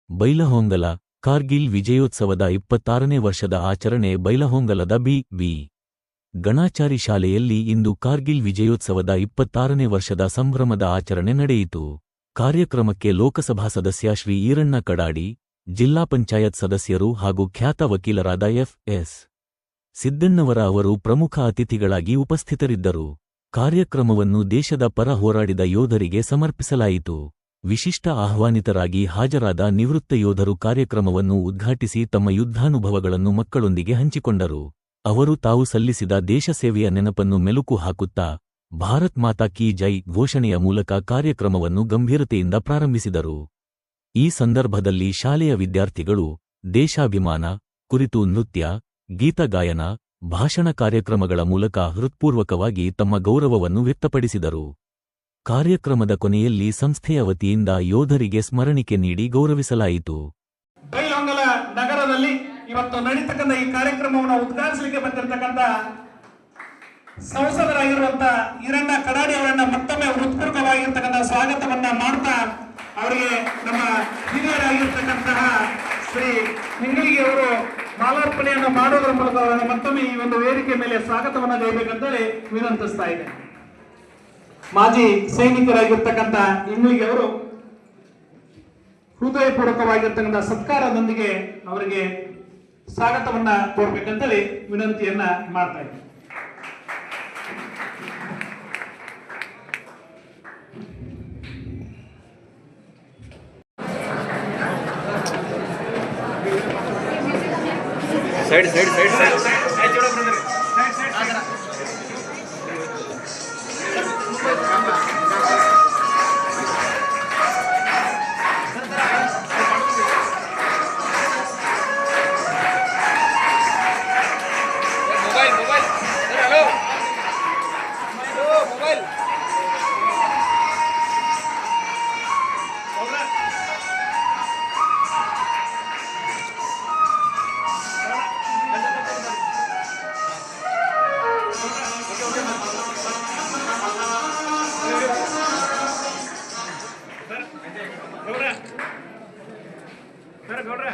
ಬೈಲಹೊಂಗಲ ಕಾರ್ಗಿಲ್ ವಿಜಯೋತ್ಸವದ 26ನೇ ವರ್ಷದ ಆಚರಣೆ ಬೈಲಹೊಂಗಲದ ಬಿ. ಗಣಾಚಾರಿ ಶಾಲೆಯಲ್ಲಿ ಇಂದು ಕಾರ್ಗಿಲ್ ವಿಜಯೋತ್ಸವದ 26ನೇ ವರ್ಷದ ಸಂಭ್ರಮದ ಆಚರಣೆ ನಡೆಯಿತು. ಕಾರ್ಯಕ್ರಮಕ್ಕೆ ಲೋಕಸಭಾ ಸದಸ್ಯ ಶ್ರೀ ಈರಣ್ಣ ಕಡಾಡಿ, ಜಿಲ್ಲಾ ಪಂಚಾಯತ್ ಸದಸ್ಯರು ಹಾಗೂ ಖ್ಯಾತ ವಕೀಲರಾದ ಎಫ್.ಎಸ್. ಸಿದ್ದಣ್ಣವರ ಅವರು ಪ್ರಮುಖ ಅತಿಥಿಗಳಾಗಿ ಉಪಸ್ಥಿತರಿದ್ದರು. ಕಾರ್ಯಕ್ರಮವನ್ನು ದೇಶದ ಪರ ಹೋರಾಡಿದ ಯೋಧರಿಗೆ ಸಮರ್ಪಿಸಲಾಯಿತು. ವಿಶಿಷ್ಟ ಆಹ್ವಾನಿತರಾಗಿ ಹಾಜರಾದ ನಿವೃತ್ತ ಯೋಧರು ಕಾರ್ಯಕ್ರಮವನ್ನು ಉದ್ಘಾಟಿಸಿ ತಮ್ಮ ಯುದ್ಧಾನುಭವಗಳನ್ನು ಮಕ್ಕಳೊಂದಿಗೆ ಹಂಚಿಕೊಂಡರು. ಅವರು ತಾವು ಸಲ್ಲಿಸಿದ ದೇಶಸೇವೆಯ ನೆನಪನ್ನು ಮೆಲುಕು ಹಾಕುತ್ತಾ ಭಾರತ್ ಮಾತಾ ಕೀ ಜೈ ಘೋಷಣೆಯ ಮೂಲಕ ಕಾರ್ಯಕ್ರಮವನ್ನು ಗಂಭೀರತೆಯಿಂದ ಪ್ರಾರಂಭಿಸಿದರು. ಈ ಸಂದರ್ಭದಲ್ಲಿ ಶಾಲೆಯ ವಿದ್ಯಾರ್ಥಿಗಳು ದೇಶಾಭಿಮಾನ ಕುರಿತು ನೃತ್ಯ, ಗೀತಗಾಯನ, ಭಾಷಣ ಕಾರ್ಯಕ್ರಮಗಳ ಮೂಲಕ ಹೃತ್ಪೂರ್ವಕವಾಗಿ ತಮ್ಮ ಗೌರವವನ್ನು ವ್ಯಕ್ತಪಡಿಸಿದರು. ಕಾರ್ಯಕ್ರಮದ ಕೊನೆಯಲ್ಲಿ ಸಂಸ್ಥೆಯ ವತಿಯಿಂದ ಯೋಧರಿಗೆ ಸ್ಮರಣಿಕೆ ನೀಡಿ ಗೌರವಿಸಲಾಯಿತು. ಬೈಲಹೊಂಗಲ ನಗರದಲ್ಲಿ ಇವತ್ತು ನಡೀತಕ್ಕಂಥ ಈ ಕಾರ್ಯಕ್ರಮವನ್ನು ಉದ್ಘಾಟಿಸಲಿಕ್ಕೆ ಬಂದಿರತಕ್ಕಂಥ ಸಂಸದರಾಗಿರುವಂತಹ ಈರಣ್ಣ ಕಡಾಡಿ ಅವರನ್ನ ಮತ್ತೊಮ್ಮೆ ಹೃತ್ಪೂರ್ವಕವಾಗಿರ್ತಕ್ಕಂಥ ಸ್ವಾಗತವನ್ನ ಮಾಡ್ತಾ, ಅವರಿಗೆ ನಮ್ಮ ಹಿರಿಯರಾಗಿರ್ತಕ್ಕಂತಹ ಶ್ರೀ ಹಿಂಗಳಿಗೆ ಅವರು ಮಾಲಾರ್ಪಣೆಯನ್ನು ಮಾಡೋದ್ರ ಮೂಲಕ ಅವರನ್ನು ಮತ್ತೊಮ್ಮೆ ಈ ಒಂದು ವೇದಿಕೆ ಮೇಲೆ ಸ್ವಾಗತವನ್ನ ಗೈಬೇಕಂತೇಳಿ ವಿನಂತಿಸ್ತಾ ಇದೆ. ಮಾಜಿ ಸೈನಿಕರಾಗಿರ್ತಕ್ಕಂಥ ಇಂಗ್ಲಿಗೆ ಅವರು ಹೃದಯಪೂರ್ವಕವಾಗಿರ್ತಕ್ಕಂಥ ಸತ್ಕಾರದೊಂದಿಗೆ ಅವರಿಗೆ ಸ್ವಾಗತವನ್ನ ಕೋರ್ಬೇಕಂತೇಳಿ ವಿನಂತಿಯನ್ನ ಮಾಡ್ತಾ ಇದ್ದಾರೆ. ಸೈಡ್ ಸೈಡ್ ಸೈಡ್ ಸೈಡ್ ಗೌಡ್ರ